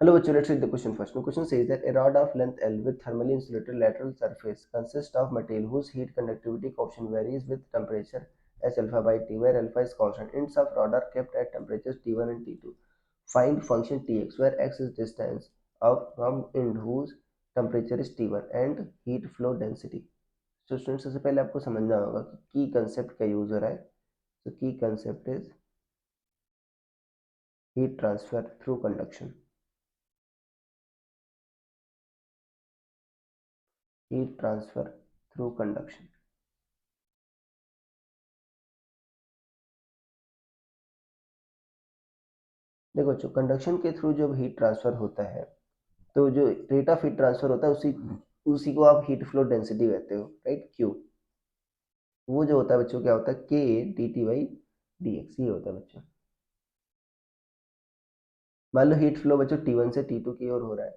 Hello, bachcho, let's read the question first. The question says that a rod of length L with thermally insulated lateral surface consists of material whose heat conductivity coefficient varies with temperature H alpha by T, where alpha is constant. Ends of rod are kept at temperatures T1 and T2. Find function Tx, where x is distance of from end whose temperature is T1 and heat flow density. So student सबसे पहले आपको समझना होगा कि की concept का use हो रहा है. So की concept is heat transfer through conduction. Heat transfer through conduction. देखो बच्चों, कंडक्शन के थ्रू जब हीट ट्रांसफर होता है तो जो रेट ऑफ हीट ट्रांसफर होता है उसी उसी को आप हीट फ्लो डेंसिटी कहते हो, राइट. क्यू वो जो होता है बच्चों क्या होता है, के D T by D x, ये होता है बच्चों. मान लो हीट फ्लो बच्चों T1 से T2 की ओर हो रहा है,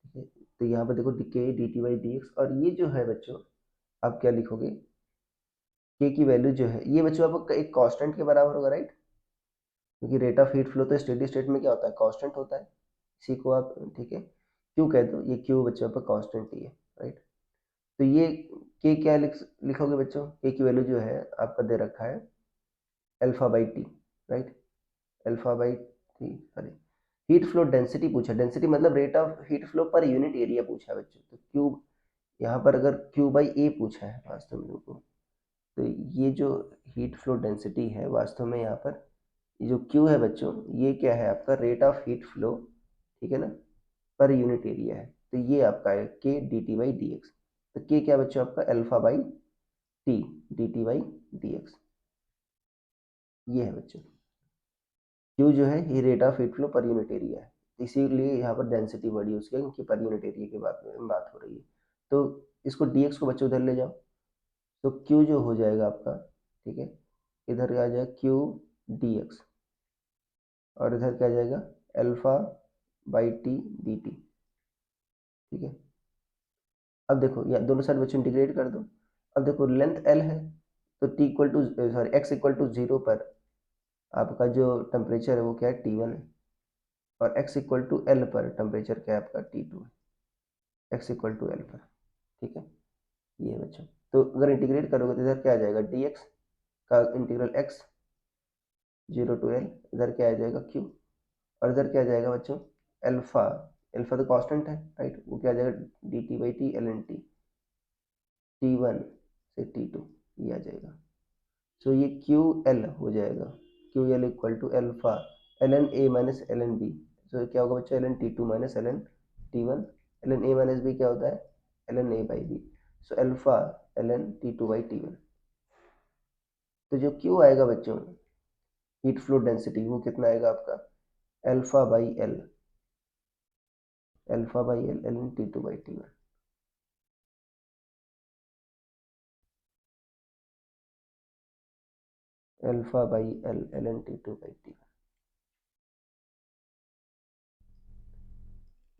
ठीक है. तो यहाँ पर देखो के D T by D x, और ये जो है बच्चों आप क्या लिखोगे, के की वैल्यू जो है ये बच्चों आपको एक कांस्टेंट के बराबर होगा, राइट. क्योंकि रेट ऑफ हीट फ्लो तो स्टेडी स्टेट में क्या होता है, कांस्टेंट होता है. इसी को आप, ठीक है, क्यू कह दो. ये क्यू बच्चों पर कांस्टेंट ही है, राइट. तो ये के क्या लिखोगे बच्चों, के की वैल्यू जो है आपका दे रखा है alpha by T, right. Alpha by T, sorry, heat flow density पूछा. डेंसिटी मतलब rate of heat flow per unit area पूछा है बच्चों. तो क्यू यहाँ पर अगर क्यू बाई ए पूछा है वास्तव में को, तो ये जो हीट फ्लो डेंसिटी है वास्तव में यहाँ पर ये जो क्यू है बच्चों, ये क्या है आपका रेट ऑफ हीट फ्लो, ठीक है ना, पर यूनिट एरिया है. तो ये आपका है के D T by D x. तो के क्या बच्चों आपका alpha by T D T by D x, ये है बच्चों. क्यू जो है ये rate of heat flow per unit area है, इसीलिए यहाँ पर डेंसिटी बढ़ी उसकी, क्योंकि पर यूनिट एरिया की बात हो रही है. तो इसको डी एक्स को बच्चों उधर ले जाओ, तो क्यू जो हो जाएगा आपका, ठीक है, इधर आ जाएगा क्यू डी एक्स, और इधर क्या जाएगा alpha by T D T, ठीक है. अब देखो या दोनों साइड बच्चों इंटीग्रेट कर दो. अब देखो लेंथ एल है, तो T equal to sorry X equal to zero पर आपका जो टेम्परेचर है वो क्या है, T1 है. और x इक्वल टू एल पर टेम्परेचर क्या है आपका, T2 है. x इक्वल टू एल पर, ठीक है. ये है बच्चों. तो अगर इंटीग्रेट करोगे तो इधर क्या आ जाएगा, dx का integral x zero to L, इधर क्या आ जाएगा q, और इधर क्या आ जाएगा बच्चों अल्फा. अल्फा तो कांस्टेंट है, राइट. वो क्या आ जाएगा D T by T L N T, T1 से T2, ये आ जाएगा. सो ये क्यू एल हो जाएगा, Q L equal to alpha L N A minus L N B. So क्या होगा बच्चों, L N T two minus L N T one. L N A minus B क्या होता है, L N A by B. So alpha L N T two by T one. तो जो Q आएगा बच्चों हीट फ्लो डेंसिटी, वो कितना आएगा आपका alpha by L, alpha by L L N T two by T one. Alpha by L L N T two by T one,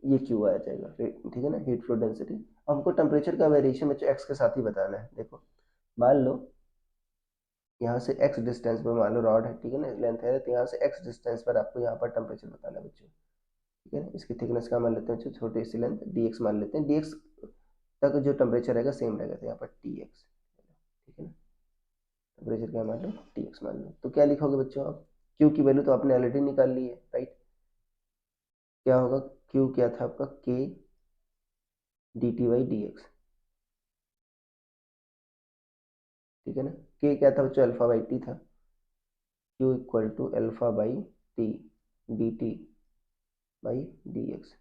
ये Q आ जाएगा, ठीक है ना, हीट फ्लो डेंसिटी. हमको टेम्परेचर का वेरिएशन बच्चों एक्स के साथ ही बताना है. देखो मान लो यहाँ से x डिस्टेंस पर मान लो रॉड है, ठीक है ना, लेंथ है, तो यहाँ से x डिस्टेंस पर आपको यहाँ पर टेम्परेचर बताना है बच्चों, ठीक है ना. इसकी थिकनेस का मान लेते हैं छोटी सी लेंथ dx मान लेते हैं. dx तक जो टेम्परेचर रहेगा सेम रहेगा, तो यहाँ पर tx, ठीक है ना. टेम्परेचर क्या मान लो tx मान लो. तो क्या लिखोगे बच्चों आप, q की वैल्यू तो आपने ऑलरेडी निकाल ली है, राइट. क्या होगा, q क्या था आपका k D T by D X, ठीक है ना. k क्या था बच्चों, अल्फा बाई टी था. q equal to alpha by T D T by D X.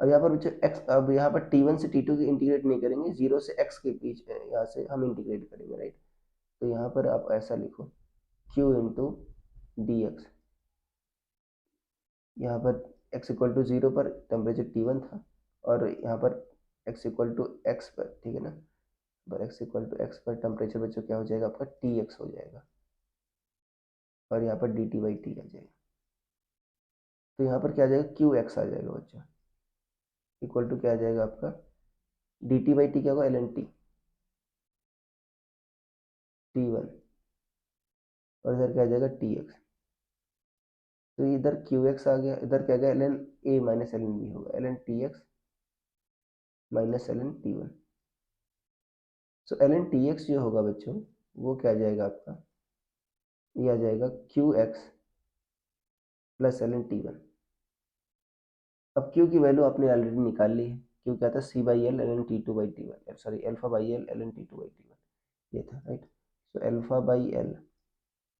अब यहाँ पर बच्चे x, अब यहाँ पर T1 से T2 की इंटीग्रेट नहीं करेंगे, जीरो से x के बीच यहाँ से हम इंटीग्रेट करेंगे, राइट. तो यहाँ पर आप ऐसा लिखो q इंटू डी एक्स. यहाँ पर x इक्वल टू जीरो पर टेम्परेचर T1 था, और यहाँ पर x इक्वल टू एक्स पर, ठीक है ना, पर x इक्वल टू एक्स पर टेम्परेचर बच्चों क्या हो जाएगा आपका Tx हो जाएगा, और यहाँ पर डी टी बाई टी आ जाएगा. तो यहाँ पर क्या आ जाएगा, क्यू एक्स आ जाएगा बच्चों, इक्वल टू क्या आ जाएगा आपका डी टी बाई टी क्या होगा, एल एन टी T1, और इधर क्या आ जाएगा Tx. तो इधर क्यू एक्स आ गया, इधर क्या गया L N A minus L N B होगा, L N T X minus L N T one. So L N T X जो होगा बच्चों वो क्या आ जाएगा आपका, ये आ जाएगा Q X plus L N T one. अब क्यू की वैल्यू आपने ऑलरेडी निकाल ली है, क्यू क्या था C by L L N T two by T one, sorry alpha by L L N T two by T one ये था, right. So alpha by L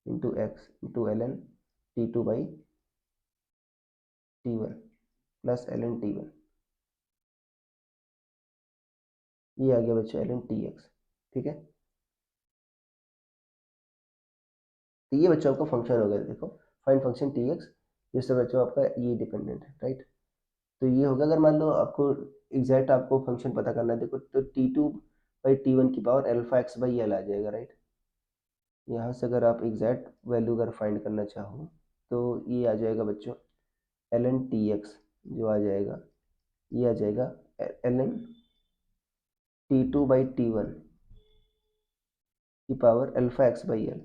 into X into L N T two by T one plus L N T one, ये आ गया बच्चों L N T x, ठीक है। तो ये बच्चों आपका फंक्शन हो गया, देखो फाइंड फंक्शन टी एक्स, जिससे बच्चों आपका ये डिपेंडेंट है, राइट। तो ये होगा, अगर मान लो आपको एग्जैक्ट आपको फंक्शन पता करना है, देखो तो T two by T one की power alpha X by L आ जाएगा, राइट। यहाँ से अगर आप एग्जैक्ट वैल्यू अगर फाइंड करना चाहो तो ये आ जाएगा बच्चों एल एन टी एक्स, जो आ जाएगा ये आ जाएगा L N T two by T one की power alpha X by L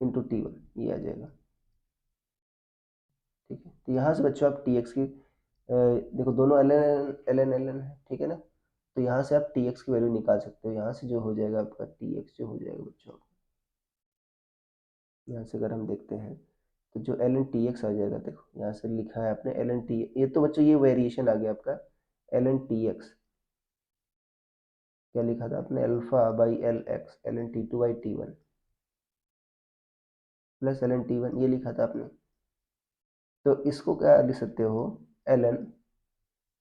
into T one, ये आ जाएगा, ठीक है। तो यहाँ से बच्चों आप टी एक्स की देखो दोनों एल एन है, ठीक है ना। तो यहाँ से आप टी एक्स की वैल्यू निकाल सकते हो, यहाँ से जो हो जाएगा आपका टी एक्स जो हो जाएगा बच्चों, यहाँ से अगर हम देखते हैं तो जो एल एन टी एक्स आ जाएगा, देखो यहाँ से लिखा है आपने एल एन टी, ये तो बच्चों ये वेरिएशन आ गया आपका एल एन टी एक्स, क्या लिखा था आपने alpha by L X L N T two by T one plus L N T one, ये लिखा था आपने। तो इसको क्या लिख सकते हो, L N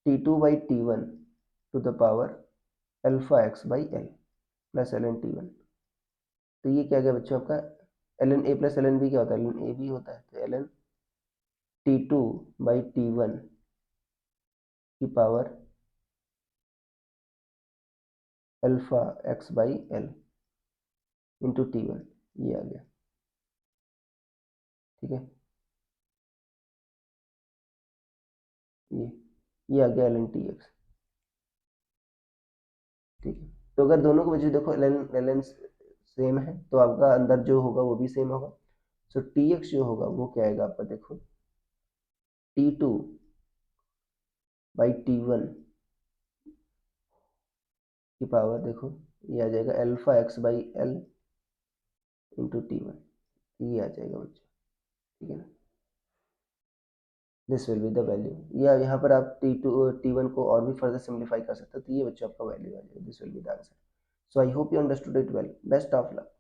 T two by T one to the power alpha X by L plus L N T one. तो ये क्या गया बच्चों आपका L N A plus L N B, क्या होता है एल एन ए बी होता है, तो L N T two by T one की power alpha X by L into T one, ये आ गया, ठीक है। ये ये आ गया एल एन टी एक्स, ठीक है। तो अगर दोनों को वजह देखो एल एन सेम है तो आपका अंदर जो होगा वो भी सेम होगा। सो टी एक्स जो होगा वो क्या आएगा आपका, देखो T two by T one की पावर, देखो ये आ जाएगा alpha X by L into T one, ये आ जाएगा बच्चों, ठीक है ना। This will be the value, या यहाँ पर आप टी टू टी वन को और भी फर्दर सिंप्लीफाई कर सकते हो, तो ये बच्चों आपका वैल्यू आ जाएगा, this will be the answer. So I hope you understood it well, best of luck.